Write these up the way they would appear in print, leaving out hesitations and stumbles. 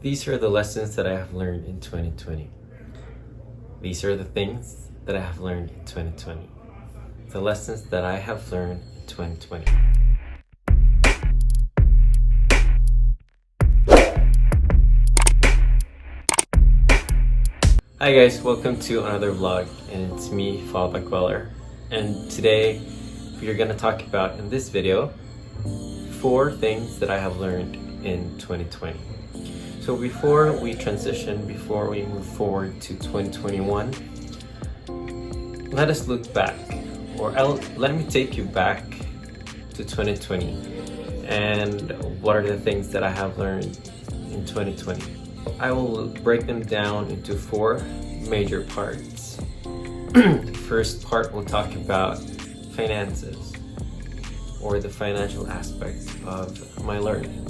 These are the lessons that I have learned in 2020. These are the things that I have learned in 2020. The lessons that I have learned in 2020. Hi guys, welcome to another vlog, and it's me, Fallback. And today we're gonna talk about in this video 4 things that I have learned in 2020. So before we move forward to 2021, let us look back, or let me take you back to 2020 and what are the things that I have learned in 2020. I will break them down into 4 major parts. The first part will talk about finances, or the financial aspect of my learning.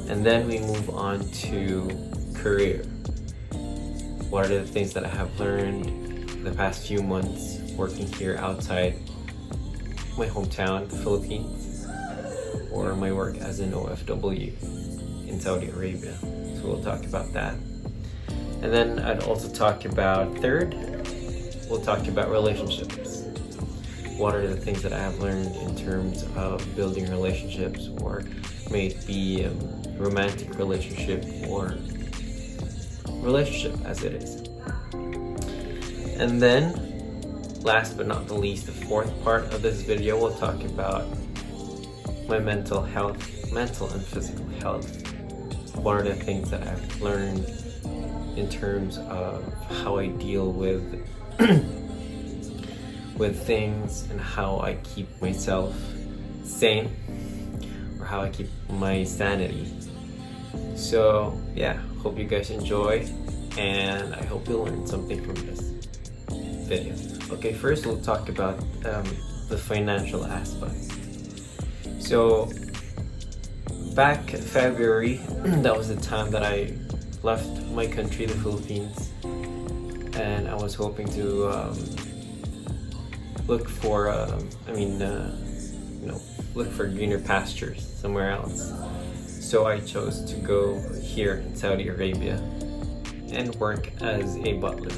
And then we move on to career. What are the things that I have learned the past few months working here outside my hometown, the Philippines, or my work as an OFW in Saudi Arabia. So we'll talk about that. And then I'd also talk about we'll talk about relationships. What are the things that I have learned in terms of building relationships, or may it be a romantic relationship or relationship as it is. And then last but not the least, the 4th part of this video will talk about my mental and physical health. What are the things that I've learned in terms of how I deal with with things, and how I keep myself sane, or how I keep my sanity. So yeah, hope you guys enjoy, and I hope you'll learn something from this video. Okay, first we'll talk about the financial aspect. So back February, that was the time that I left my country, the Philippines, and I was hoping to look for look for greener pastures somewhere else. So I chose to go here in Saudi Arabia and work as a butler.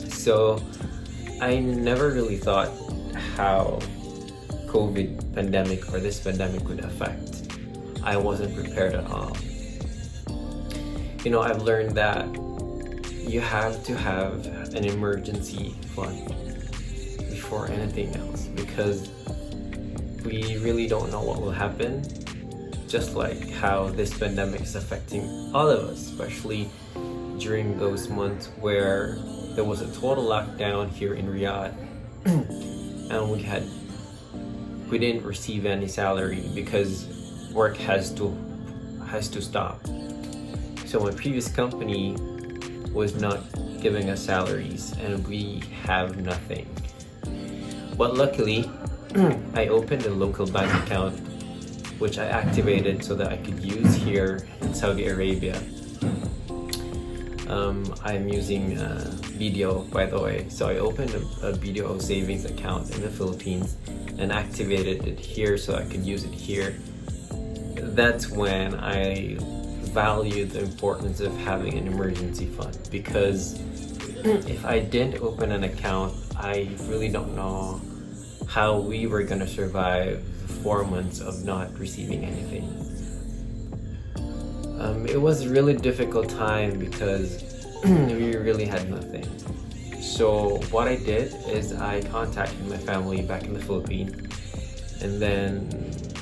So I never really thought how COVID pandemic, or this pandemic, would affect. I wasn't prepared at all. I've learned that you have to have an emergency fund before anything else, because we really don't know what will happen, just like how this pandemic is affecting all of us, especially during those months where there was a total lockdown here in Riyadh and we didn't receive any salary because work has to stop. So my previous company was not giving us salaries, and we have nothing. But luckily, I opened a local bank account, which I activated so that I could use here in Saudi Arabia. I'm using BDO, by the way. So I opened a BDO savings account in the Philippines and activated it here so I could use it here. That's when I valued the importance of having an emergency fund, because if I didn't open an account, I really don't know how we were gonna survive 4 months of not receiving anything. It was a really difficult time because we really had nothing. So what I did is I contacted my family back in the Philippines, and then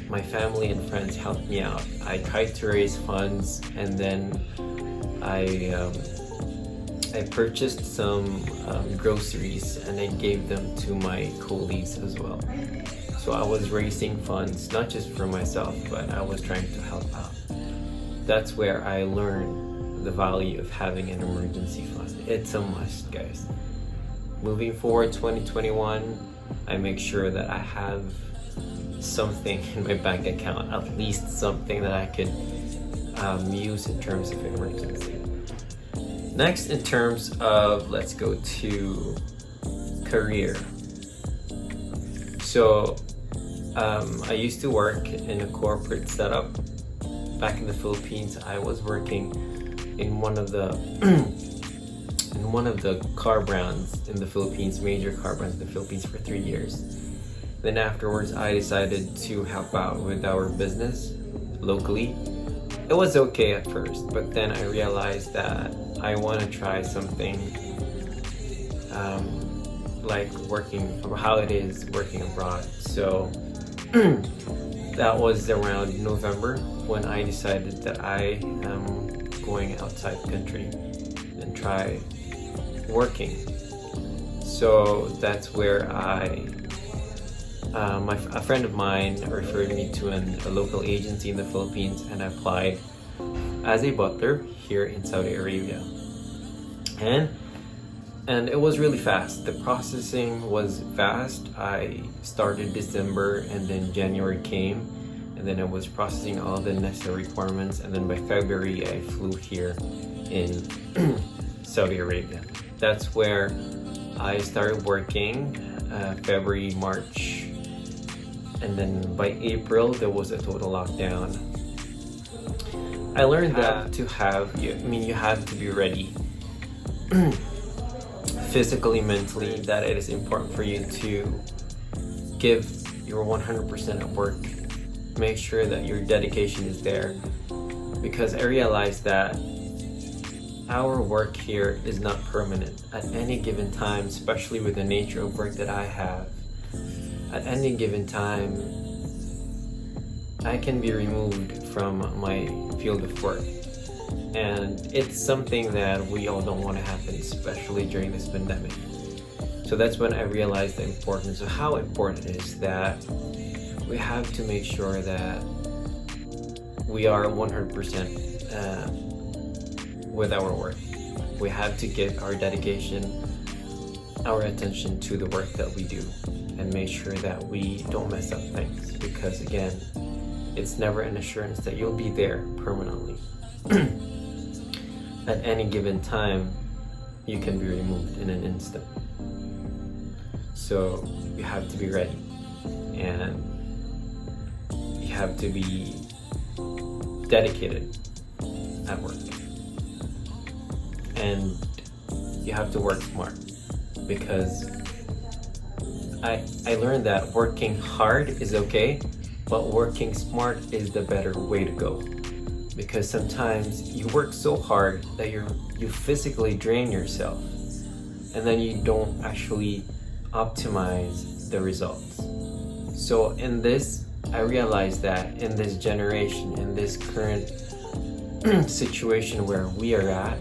my family and friends helped me out. I tried to raise funds, and then I purchased some groceries, and I gave them to my colleagues as well. So I was raising funds not just for myself, but I was trying to help out. That's where I learned the value of having an emergency fund. It's a must, guys. Moving forward 2021, I make sure that I have something in my bank account, at least something that I could use in terms of emergency. Next, in terms of, let's go to career. So I used to work in a corporate setup back in the Philippines, I was working in one of the in one of the car brands in the Philippines, major car brands in the Philippines for 3 years. Then afterwards, I decided to help out with our business locally. It was okay at first, but then I realized that I want to try something like working, how it is working abroad. So that was around November when I decided that I am going outside the country and try working. So that's where a friend of mine referred me to a local agency in the Philippines, and I applied as a butler here in Saudi Arabia. And it was really fast. The processing was fast. I started December, and then January came, and then I was processing all the necessary requirements, and then by February I flew here in Saudi Arabia. That's where I started working, February, March, and then by April there was a total lockdown. I learned that you have to be ready physically, mentally, that it is important for you to give your 100% at work. Make sure that your dedication is there, because I realized that our work here is not permanent. At any given time, especially with the nature of work that I have, at any given time I can be removed from my field of work, and it's something that we all don't want to happen, especially during this pandemic. So that's when I realized the importance of how important it is that we have to make sure that we are 100% with our work. We have to give our dedication, our attention to the work that we do, and make sure that we don't mess up things, because again, it's never an assurance that you'll be there permanently. At any given time, you can be removed in an instant. So you have to be ready, and you have to be dedicated at work, and you have to work smart, because I learned that working hard is okay, but working smart is the better way to go. Because sometimes you work so hard that you physically drain yourself, and then you don't actually optimize the results. So in this, I realized that in this generation, in this current situation where we are at,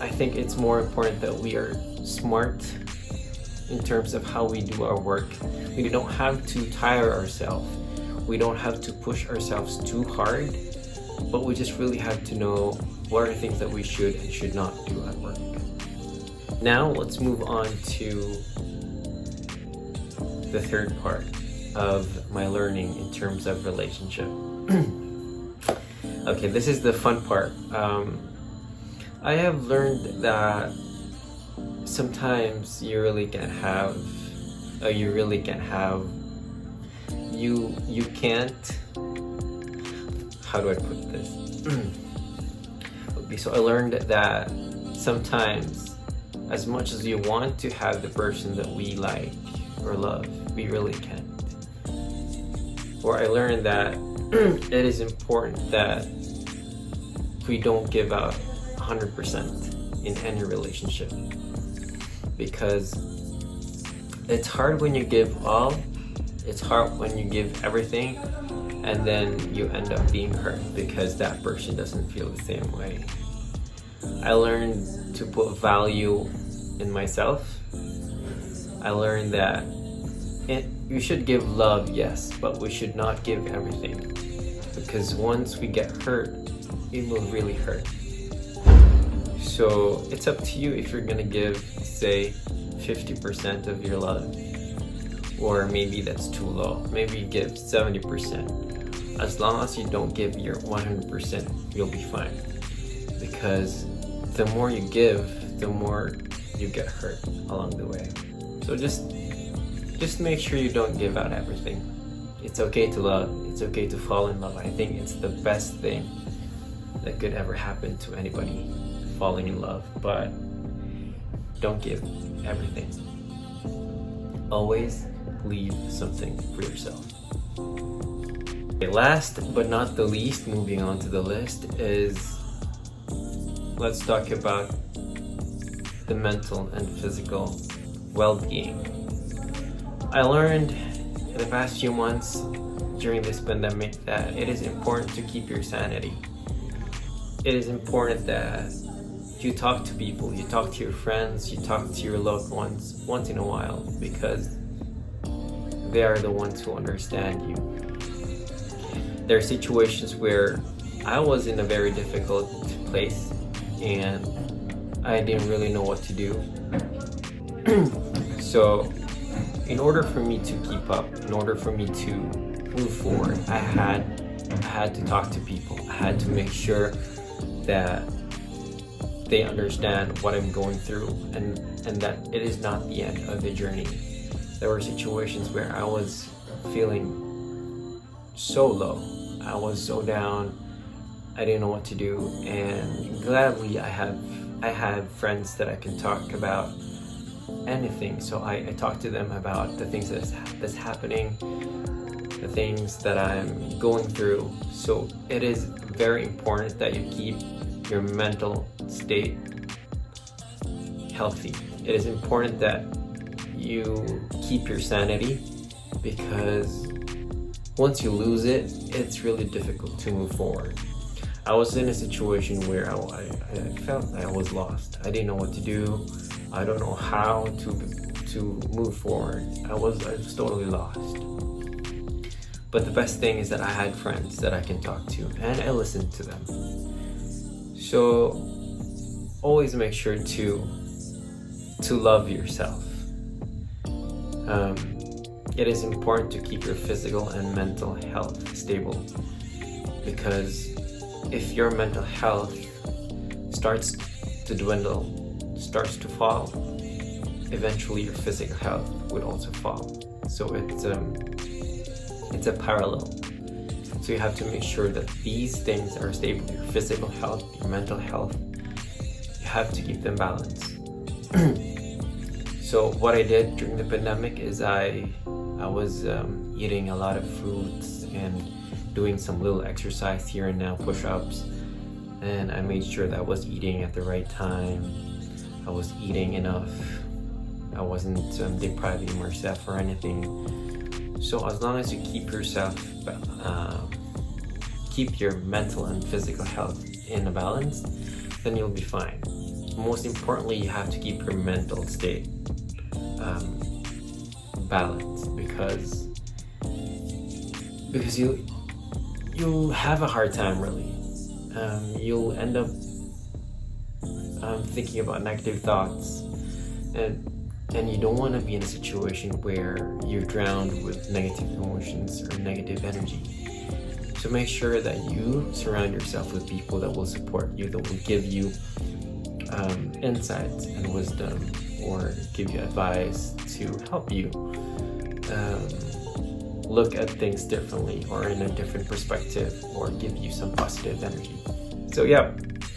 I think it's more important that we are smart in terms of how we do our work. We don't have to tire ourselves. We don't have to push ourselves too hard, but we just really have to know what are things that we should and should not do at work. Now let's move on to the third part of my learning in terms of relationship. Okay, this is the fun part. I have learned that sometimes you can't, how do I put this? Okay, so I learned that sometimes, as much as you want to have the person that we like or love, we really can't. Or I learned that it is important that we don't give out 100% in any relationship, because it's hard when you give all, it's hard when you give everything, and then you end up being hurt because that person doesn't feel the same way. I learned to put value in myself. I learned that you should give love, yes, but we should not give everything, because once we get hurt, it will really hurt. So it's up to you if you're gonna give, say, 50% of your love, or maybe that's too low. Maybe you give 70%. As long as you don't give your 100%, you'll be fine. Because the more you give, the more you get hurt along the way. So just make sure you don't give out everything. it's okay to love. It's okay to fall in love. I think it's the best thing that could ever happen to anybody, falling in love. But don't give everything. Always leave something for yourself. Okay, last but not the least, moving on to the list, is let's talk about the mental and physical well-being. I learned in the past few months during this pandemic that it is important to keep your sanity. It is important that you talk to people, you talk to your friends, you talk to your loved ones once in a while, because they are the ones who understand you. There are situations where I was in a very difficult place and I didn't really know what to do. So in order for me to keep up, in order for me to move forward, I had to talk to people. I had to make sure that they understand what I'm going through, and that it is not the end of the journey. There were situations where I was feeling so low. I was so down. I didn't know what to do, and gladly I have friends that I can talk about anything. So I talk to them about the things that's happening, the things that I'm going through. So it is very important that you keep your mental state healthy. It is important that you keep your sanity, because once you lose it, it's really difficult to move forward. I was in a situation where I felt I was lost. I didn't know what to do. I don't know how to move forward. I was totally lost. But the best thing is that I had friends that I can talk to, and I listened to them. So always make sure to love yourself. It is important to keep your physical and mental health stable, because if your mental health starts to dwindle, starts to fall, eventually your physical health would also fall. So it's a parallel. So you have to make sure that these things are stable. Your physical health, your mental health, you have to keep them balanced. So what I did during the pandemic is I was eating a lot of fruits and doing some little exercise here and now, push-ups, and I made sure that I was eating at the right time. I was eating enough. I wasn't depriving myself or anything. So as long as you keep yourself, keep your mental and physical health in a balance, then you'll be fine. Most importantly, you have to keep your mental state balanced, because you'll have a hard time really. You'll end up thinking about negative thoughts, and you don't want to be in a situation where you're drowned with negative emotions or negative energy. So make sure that you surround yourself with people that will support you, that will give you insights and wisdom, or give you advice to help you look at things differently or in a different perspective, or give you some positive energy. So yeah,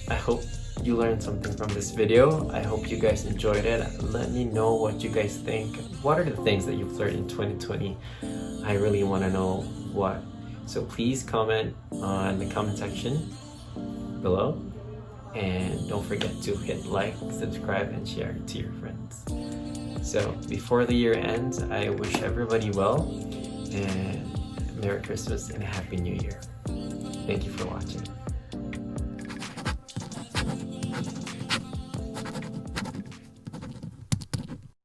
I hope you learned something from this video. I hope you guys enjoyed it. Let me know what you guys think. What are the things that you've learned in 2020? I really want to know what. So please comment on the comment section below, and don't forget to hit like, subscribe, and share it to your friends. So before the year ends, I wish everybody well, and Merry Christmas and a Happy New Year. Thank you for watching.